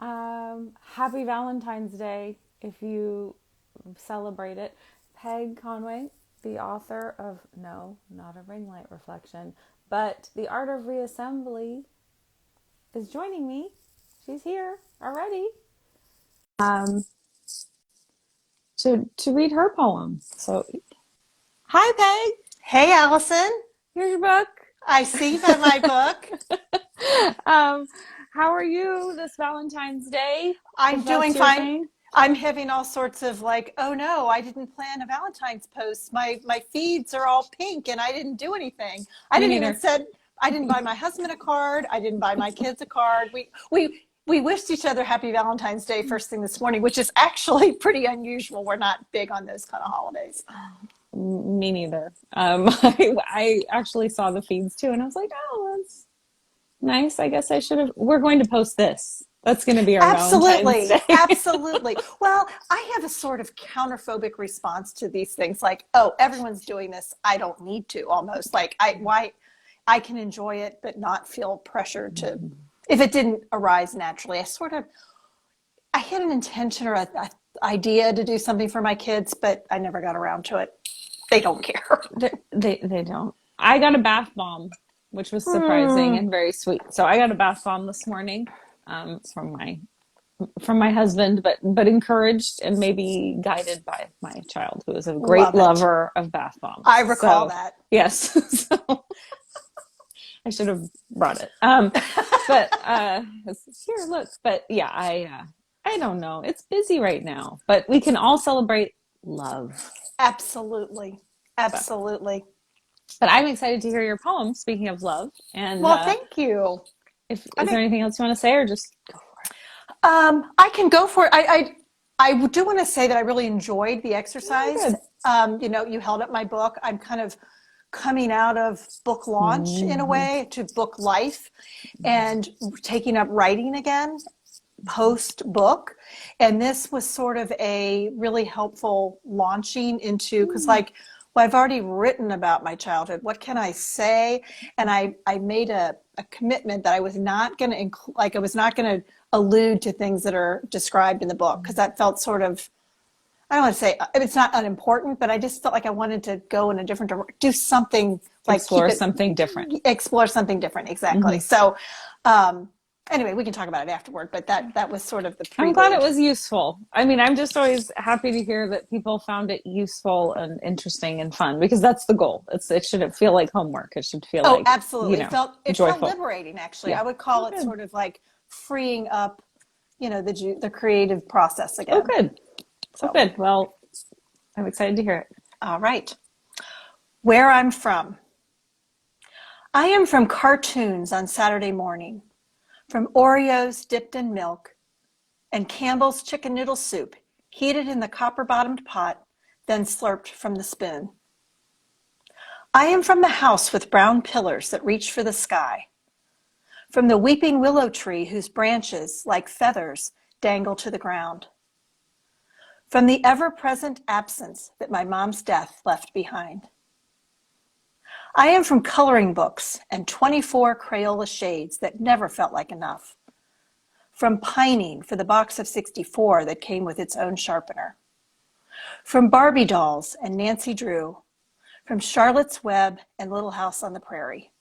Happy Valentine's Day if you celebrate it. Peg Conway, the author of No, Not a Ring Light Reflection, but The Art of Reassembly, is joining me. She's here already. Um, to read her poem. So, hi, Peg. Hey, Allison. Here's your book. I see by my book. um, how are you this Valentine's Day? I'm If that's doing your fine. thing. I'm having all sorts of like, oh no, I didn't plan a Valentine's post. My feeds are all pink and I didn't do anything. I Me didn't even neither. said I didn't buy my husband a card. I didn't buy my kids a card. We wished each other happy Valentine's Day first thing this morning, which is actually pretty unusual. We're not big on those kind of holidays. Me neither. I actually saw the feeds too, and I was like, oh, that's nice. I guess I should have. We're going to post this. That's going to be our Valentine's Absolutely. Day. Absolutely. Well, I have a sort of counterphobic response to these things like, oh, everyone's doing this. I don't need to almost like I can enjoy it, but not feel pressure to, if it didn't arise naturally. I had an intention or a idea to do something for my kids, but I never got around to it. They don't care. They don't. I got a bath bomb, which was surprising Hmm. and very sweet. So I got a bath bomb this morning, from my husband, but encouraged and maybe guided by my child, who is a great Love it. lover of bath bombs. I recall So that. yes, so I should have brought it. But here, look. But yeah, I don't know. It's busy right now, but we can all celebrate love. Absolutely. So, Absolutely. but I'm excited to hear your poem. Speaking of love, and Well, thank you. if I is there think anything else you want to say, or just go for it? I can go for it. I do want to say that I really enjoyed the Oh, exercise. good. You held up my book. I'm kind of coming out of book launch in a Mm-hmm. way to book life and taking up writing again post book. And this was sort of a really helpful launching into, because well, I've already written about my childhood. What can I say? And I made a commitment that I was not going to I was not going to allude to things that are described in the book because that felt sort of, I don't want to say it's not unimportant, but I just felt like I wanted to go in a different direction, do something like keep Explore it, something different. explore something different. Exactly. Mm-hmm. So, um, anyway, we can talk about it afterward, but that was sort of the I'm glad it prelude. was useful. I mean, I'm just always happy to hear that people found it useful and interesting and fun because that's the goal. It shouldn't feel like homework. It should feel Oh, like, absolutely. It felt joyful. liberating, actually. Yeah. I would call Oh, it good. sort of like freeing up, the creative process Oh, again. good. Oh, So, good. Well, I'm excited to hear it. all right. Where I'm from. I am from cartoons on Saturday morning, from Oreos dipped in milk and Campbell's chicken noodle soup heated in the copper-bottomed pot, then slurped from the spoon. I am from the house with brown pillars that reach for the sky, from the weeping willow tree whose branches, like feathers, dangle to the ground, from the ever-present absence that my mom's death left behind. I am from coloring books and 24 Crayola shades that never felt like enough, from pining for the box of 64 that came with its own sharpener, from Barbie dolls and Nancy Drew, from Charlotte's Web and Little House on the Prairie,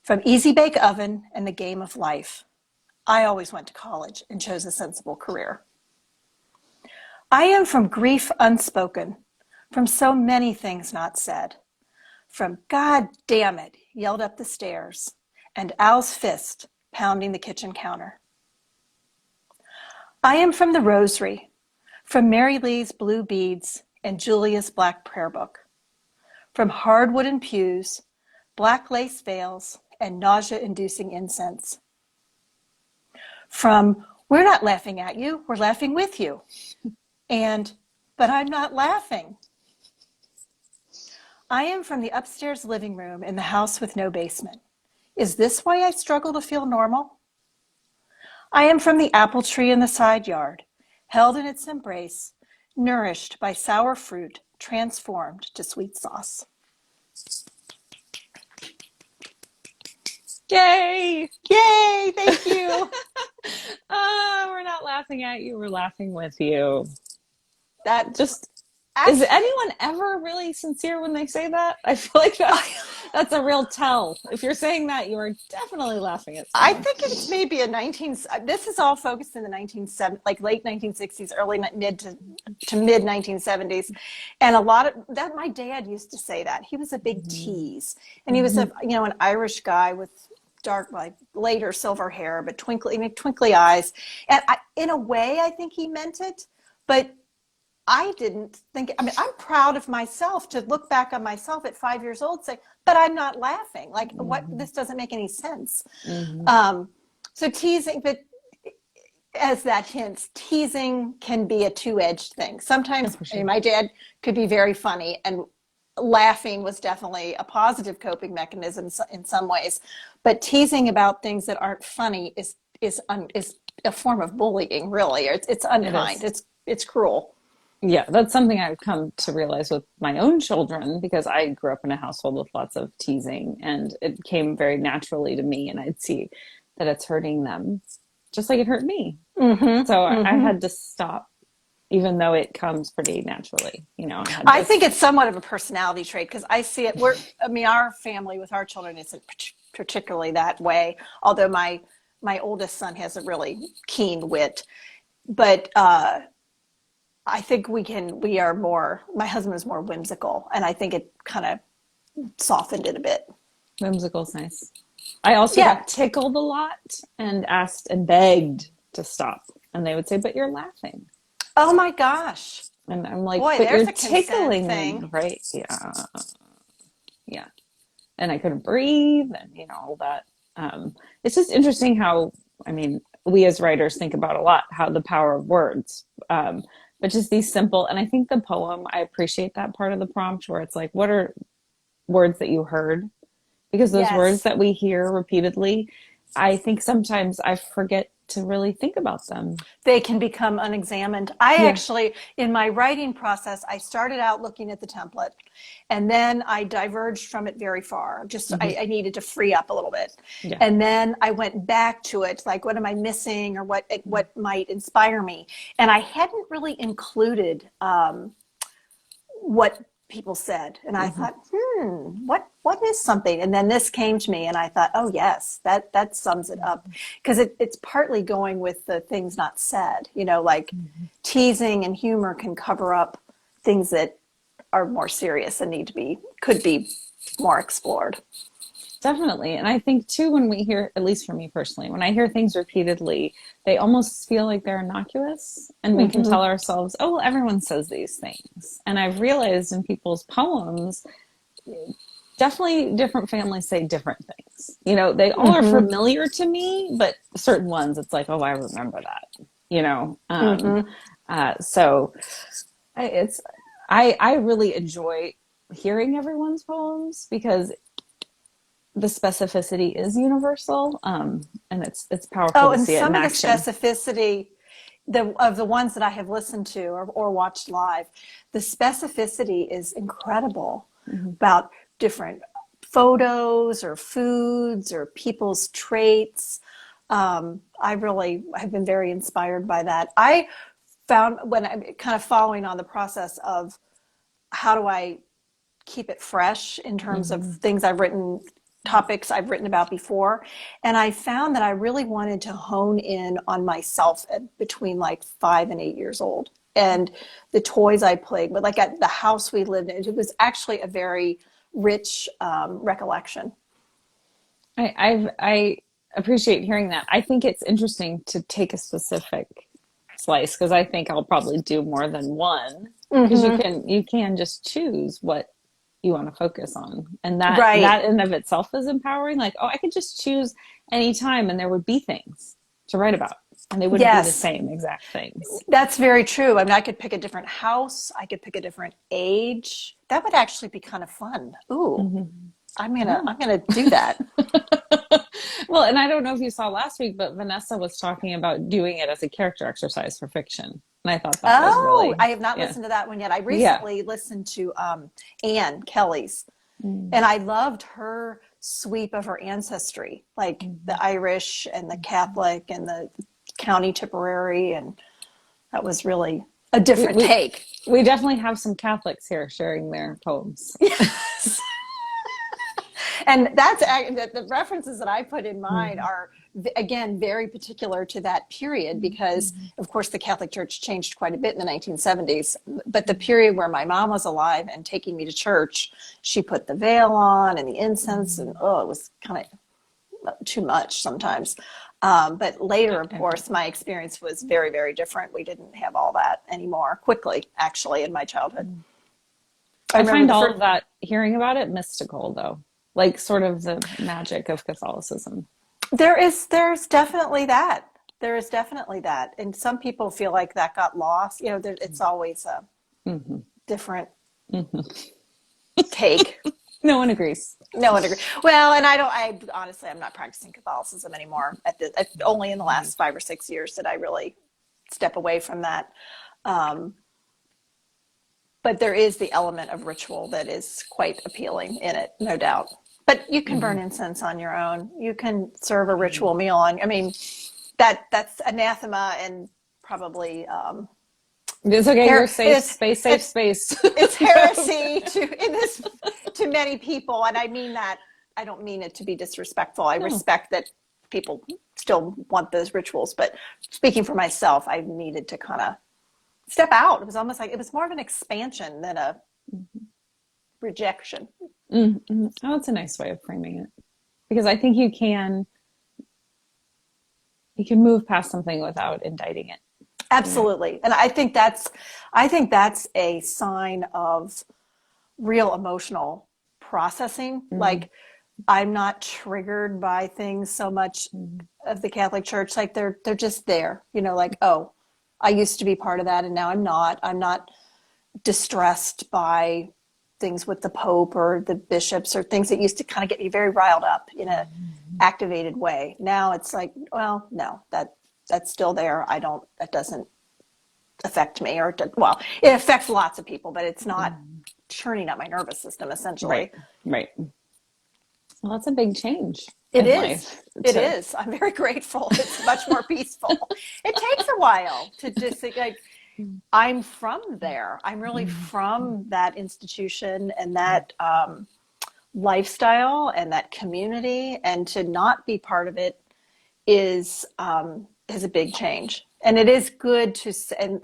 from Easy Bake Oven and the Game of Life. I always went to college and chose a sensible career. I am from grief unspoken, from so many things not said, from God damn it yelled up the stairs and Al's fist pounding the kitchen counter. I am from the rosary, from Mary Lee's blue beads and Julia's black prayer book, from hard wooden pews, black lace veils, and nausea-inducing incense. From we're not laughing at you, we're laughing with you. And but I'm not laughing. I am from the upstairs living room in the house with no basement. Is this why I struggle to feel normal? I am from the apple tree in the side yard, held in its embrace, nourished by sour fruit transformed to sweet sauce. Yay! Yay, thank you. laughing at you, we're laughing with you. That Just is actually, anyone ever really sincere when they say that? I feel like that's a real tell. If you're saying that, you are definitely laughing at I someone. think it's maybe this is all focused in the 1970s, like late 1960s, early mid to mid 1970s. And a lot of that, my dad used to say that. He was a big tease. And he was an Irish guy with dark, like later silver hair, but twinkly eyes. And in a way, I think he meant it, but I didn't think, I mean, I'm proud of myself to look back on myself at 5 years old, say, but I'm not laughing. Like, what, this doesn't make any sense. So teasing, but as that hints, teasing can be a two-edged thing. Sometimes, For I mean, sure. my dad could be very funny, and laughing was definitely a positive coping mechanism in some ways. But teasing about things that aren't funny is a form of bullying, really. It's It unkind. is. It's cruel. Yeah, that's something I've come to realize with my own children because I grew up in a household with lots of teasing and it came very naturally to me and I'd see that it's hurting them just like it hurt me. So I had to stop even though it comes pretty naturally, I think it's somewhat of a personality trait because I see it. Our family with our children isn't particularly that way. Although my oldest son has a really keen wit, but I think we are more. My husband is more whimsical, and I think it kind of softened it a bit. whimsical's nice. I also Yeah. got tickled a lot and asked and begged to stop. And they would say, but you're laughing. Oh my gosh. And I'm like, Boy, but there's you're a consent tickling me, thing. right? Yeah. Yeah. And I couldn't breathe and, all that. It's just interesting how, I mean, we as writers think about a lot how the power of words, but just these simple, and I think the poem, I appreciate that part of the prompt where it's like, what are words that you heard? Because those words Yes. that we hear repeatedly, I think sometimes I forget to really think about them. They can become unexamined. I Yeah. actually, in my writing process, I started out looking at the template and then I diverged from it very far. Just, I needed to free up a little bit. Yeah. And then I went back to it, like, what am I missing or what might inspire me? And I hadn't really included what people said. And I thought, what is something? And then this came to me and I thought, oh yes, that sums it up. Because it's partly going with the things not said, like teasing and humor can cover up things that are more serious and could be more explored. Definitely. And I think too, when we hear, at least for me personally, when I hear things repeatedly, they almost feel like they're innocuous. And we can tell ourselves, oh, well, everyone says these things. And I've realized in people's poems, definitely different families say different things. They all are familiar to me, but certain ones, it's like, oh, I remember that, so I really enjoy hearing everyone's poems because the specificity is universal, and it's powerful to And see it some in of the action. specificity of the ones that I have listened to or watched live, the specificity is incredible about different photos or foods or people's traits. I really have been very inspired by that. I found when I'm kind of following on the process of how do I keep it fresh in terms of things I've written, topics I've written about before. And I found that I really wanted to hone in on myself between like 5 and 8 years old. And the toys I played with, like at the house we lived in, it was actually a very rich recollection. I appreciate hearing that. I think it's interesting to take a specific slice because I think I'll probably do more than one because you can just choose what you want to focus on, and that in of itself is empowering. Like, oh, I could just choose any time and there would be things to write about and they wouldn't be the same exact things. That's very true. I mean, I could pick a different house, I could pick a different age. That would actually be kind of fun. Ooh, I'm gonna do that. Well, and I don't know if you saw last week, but Vanessa was talking about doing it as a character exercise for fiction. And I thought that was really... I have not listened to that one yet. I recently listened to Anne Kelly's, and I loved her sweep of her ancestry, like the Irish and the Catholic and the County Tipperary, and that was really a different take. We definitely have some Catholics here sharing their poems. Yes. And that's the references that I put in mine are, again, very particular to that period, because of course the Catholic Church changed quite a bit in the 1970s, but the period where my mom was alive and taking me to church, she put the veil on and the incense, and it was kind of too much sometimes. But later, of course, my experience was very, very different. We didn't have all that anymore, quickly, actually, in my childhood. I find all of that, hearing about it, mystical, though. Like sort of the magic of Catholicism. There's definitely that. There is definitely that. And some people feel like that got lost. You know, it's always a different take. No one agrees. No one agrees. Well, and honestly, I'm not practicing Catholicism anymore. Only in the last 5 or 6 years did I really step away from that. But there is the element of ritual that is quite appealing in it, no doubt. But you can burn incense on your own. You can serve a ritual meal I mean, that's anathema and probably it's okay. You're safe space. It's heresy to many people, and I mean that. I don't mean it to be disrespectful. I respect that people still want those rituals, but speaking for myself, I needed to kind of step out. It was almost like it was more of an expansion than a rejection. Mm-hmm. Oh, that's a nice way of framing it, because I think you can move past something without indicting it. Absolutely. And I think that's a sign of real emotional processing. Like, I'm not triggered by things so much of the Catholic Church. Like they're just there, like, oh, I used to be part of that and now I'm not. I'm not distressed by things with the Pope or the bishops or things that used to kind of get me very riled up in a activated way. Now it's like, well, no, that's still there. That doesn't affect me, it affects lots of people, but it's not churning up my nervous system, essentially. Right. Well, that's a big change. It is. I'm very grateful. It's much more peaceful. It takes a while to just think, like, I'm from there. I'm really from that institution and that lifestyle and that community, and to not be part of it is a big change. And it is good to, and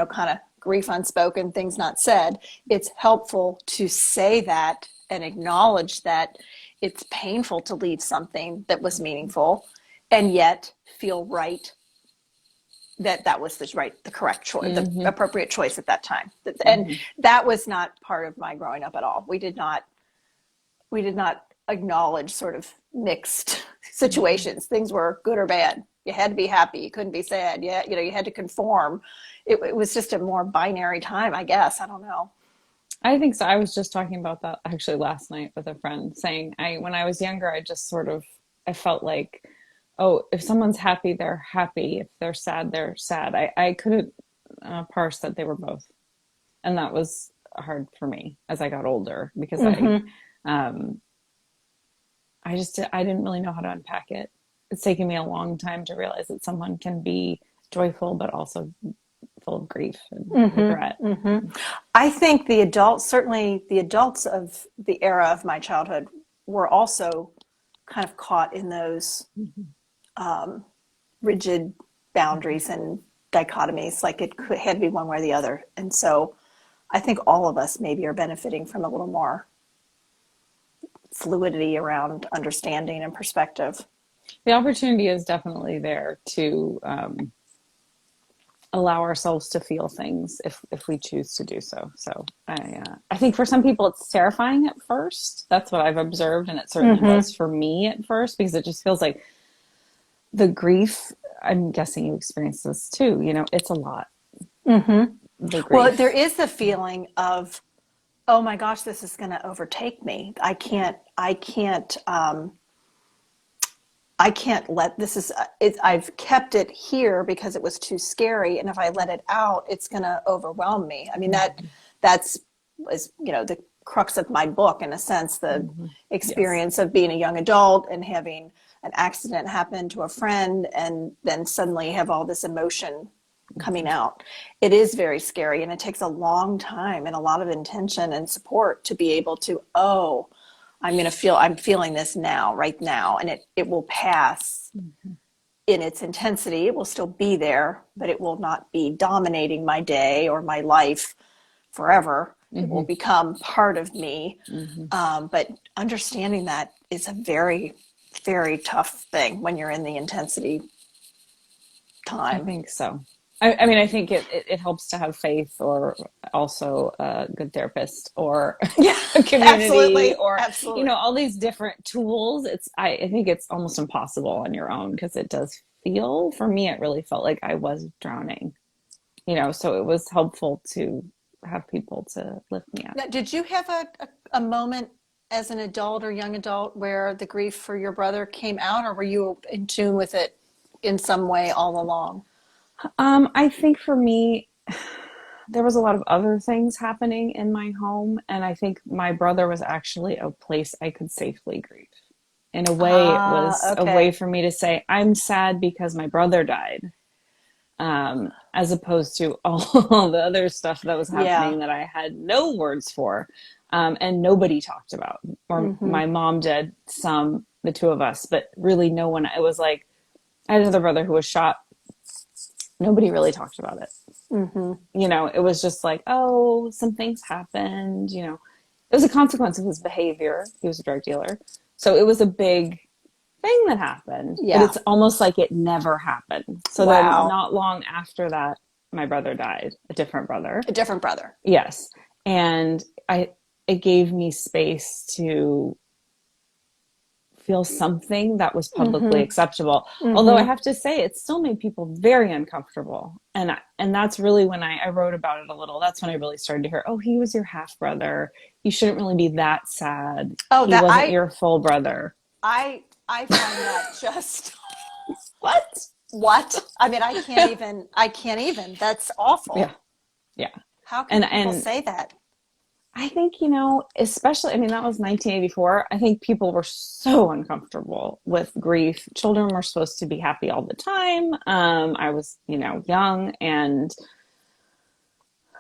kind of grief unspoken, things not said. It's helpful to say that and acknowledge that it's painful to leave something that was meaningful, and yet feel right that was the correct choice, the appropriate choice at that time. And that was not part of my growing up at all. We did not acknowledge sort of mixed situations. Things were good or bad. You had to be happy. You couldn't be sad. Yeah, you had to conform. It was just a more binary time, I guess. I don't know. I think so. I was just talking about that actually last night with a friend, saying when I was younger, I felt like, oh, if someone's happy, they're happy. If they're sad, they're sad. I couldn't parse that they were both. And that was hard for me as I got older, because I didn't really know how to unpack it. It's taken me a long time to realize that someone can be joyful, but also full of grief and regret. I think certainly the adults of the era of my childhood were also kind of caught in those rigid boundaries and dichotomies. Like it had to be one way or the other. And so I think all of us maybe are benefiting from a little more fluidity around understanding and perspective. The opportunity is definitely there to allow ourselves to feel things if we choose to do so. So I think for some people it's terrifying at first. That's what I've observed, and it certainly was for me at first, because it just feels like the grief. I'm guessing you experienced this too. It's a lot. Well, there is the feeling of, oh my gosh, this is going to overtake me. I can't let I've kept it here because it was too scary. And if I let it out, it's going to overwhelm me. I mean, that's the crux of my book, in a sense, the experience of being a young adult and having an accident happened to a friend and then suddenly have all this emotion coming out. It is very scary, and it takes a long time and a lot of intention and support to be able to, oh, I'm feeling this now, right now, and it will pass in its intensity. It will still be there, but it will not be dominating my day or my life forever. It will become part of me. But understanding that is a very, very tough thing when you're in the intensity time. I think so. I mean, I think it helps to have faith, or also a good therapist, or a community, absolutely, or absolutely. You know, all these different tools. I think it's almost impossible on your own, because it does feel, for me, it really felt like I was drowning. You know, so it was helpful to have people to lift me up. Now, did you have a moment as an adult or young adult where the grief for your brother came out, or were you in tune with it in some way all along? I think for me, there was a lot of other things happening in my home, and I think my brother was actually a place I could safely grieve. In a way, it was a way for me to say, I'm sad because my brother died, as opposed to all the other stuff that was happening that I had no words for, and nobody talked about. Or my mom did, the two of us, but really no one. It was like, I had another brother who was shot. Nobody really talked about it. You know, it was just like, oh, some things happened. You know, it was a consequence of his behavior. He was a drug dealer. So it was a big thing that happened. Yeah. But it's almost like it never happened. So then not long after that, my brother died, a different brother. A different brother. Yes. And it gave me space to feel something that was publicly acceptable. Although I have to say, it still made people very uncomfortable. And that's really when I wrote about it a little. That's when I really started to hear, oh, he was your half brother. You shouldn't really be that sad. Oh, he wasn't your full brother. I find that just what? I mean, I can't even. That's awful. Yeah. How can people say that? I think, you know, especially, I mean, that was 1984. I think people were so uncomfortable with grief. Children were supposed to be happy all the time. I was, you know, young, and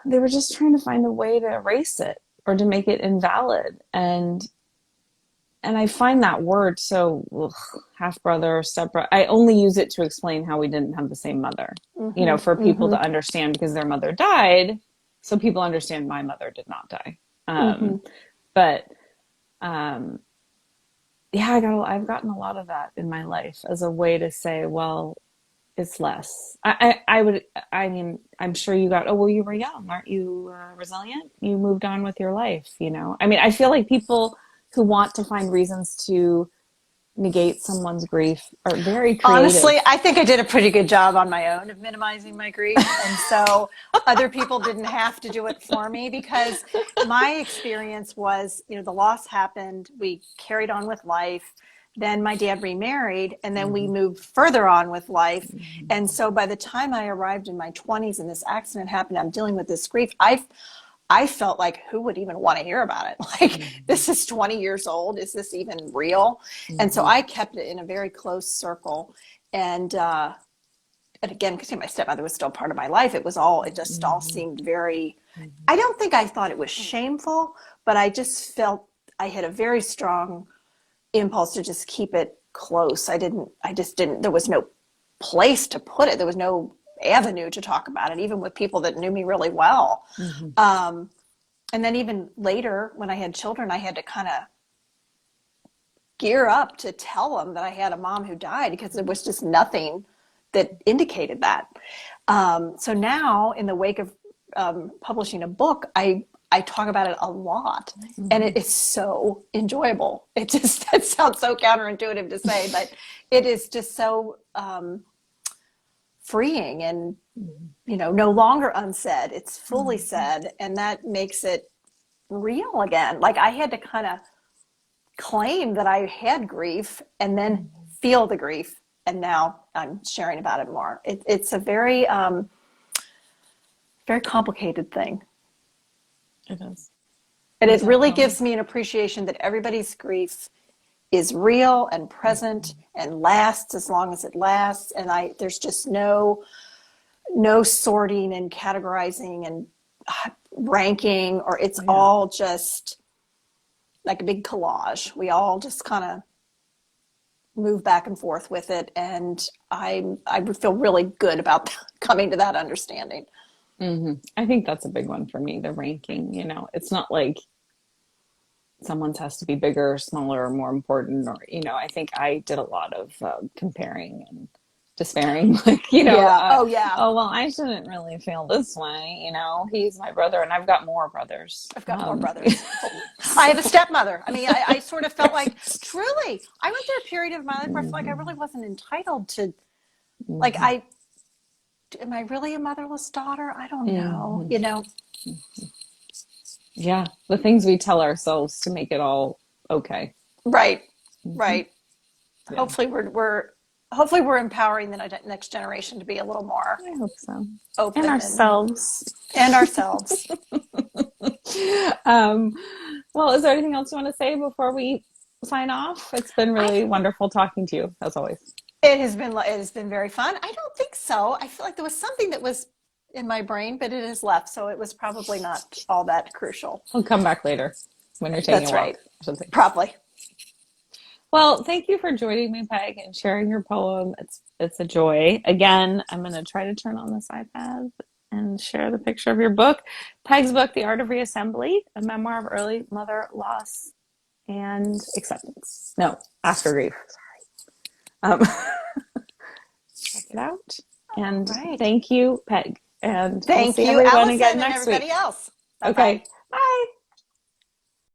they were just trying to find a way to erase it or to make it invalid. And I find that word so, half brother, step brother. I only use it to explain how we didn't have the same mother, you know, for people to understand, because their mother died. So people understand my mother did not die. But I've gotten a lot of that in my life as a way to say, well, it's less. I mean, I'm sure you got, oh, well, you were young. Aren't you resilient? You moved on with your life, you know? I mean, I feel like people who want to find reasons to negate someone's grief are very creative. Honestly, I think I did a pretty good job on my own of minimizing my grief. And so other people didn't have to do it for me, because my experience was, you know, the loss happened. We carried on with life. Then my dad remarried, and then we moved further on with life. And so by the time I arrived in my 20s and this accident happened, I'm dealing with this grief. I felt like, who would even want to hear about it? Like, this is 20 years old. Is this even real? And so I kept it in a very close circle. And again, because my stepmother was still part of my life, it just all seemed very, I don't think I thought it was shameful, but I just felt I had a very strong impulse to just keep it close. There was no place to put it. There was no avenue to talk about it, even with people that knew me really well. And then even later, when I had children, I had to kind of gear up to tell them that I had a mom who died, because there was just nothing that indicated that. So now, in the wake of publishing a book, I talk about it a lot, and it is so enjoyable. That sounds so counterintuitive to say, but it is just so freeing, and, you know, no longer unsaid. It's fully said, and that makes it real again. Like, I had to kind of claim that I had grief and then feel the grief, and now I'm sharing about it more. It's a very, very complicated thing. It is. And it really gives me an appreciation that everybody's grief is real and present and lasts as long as it lasts. And there's just no sorting and categorizing and ranking, or it's all just like a big collage. We all just kind of move back and forth with it, and I would feel really good about coming to that understanding. I think that's a big one for me, the ranking. It's not like someone's has to be bigger or smaller or more important, or I think I did a lot of comparing and despairing, Oh yeah. Oh well, I shouldn't really feel this way. He's my brother and I've got more brothers. More brothers. I have a stepmother. I mean, I sort of felt like, truly, I went through a period of my life where I felt like I really wasn't entitled to, like, am I really a motherless daughter? I don't know, Yeah, the things we tell ourselves to make it all okay. Right. Yeah. Hopefully we're empowering the next generation to be a little more, I hope so, open, and ourselves. Well, is there anything else you want to say before we sign off? It's been really wonderful talking to you, as always. It has been very fun. I don't think so. I feel like there was something that was in my brain, but it has left, so it was probably not all that crucial. We'll come back later when you're taking a walk. Right. Or something. Probably. Well, thank you for joining me, Peg, and sharing your poem. It's a joy. Again, I'm going to try to turn on this iPad and share the picture of your book. Peg's book, The Art of Reassembly, a memoir of early mother loss and acceptance. No, after grief. Sorry. Check it out. And thank you, Peg. And thank we'll see you, everyone Alyson, again and next everybody week. else. Bye-bye. Okay. Bye.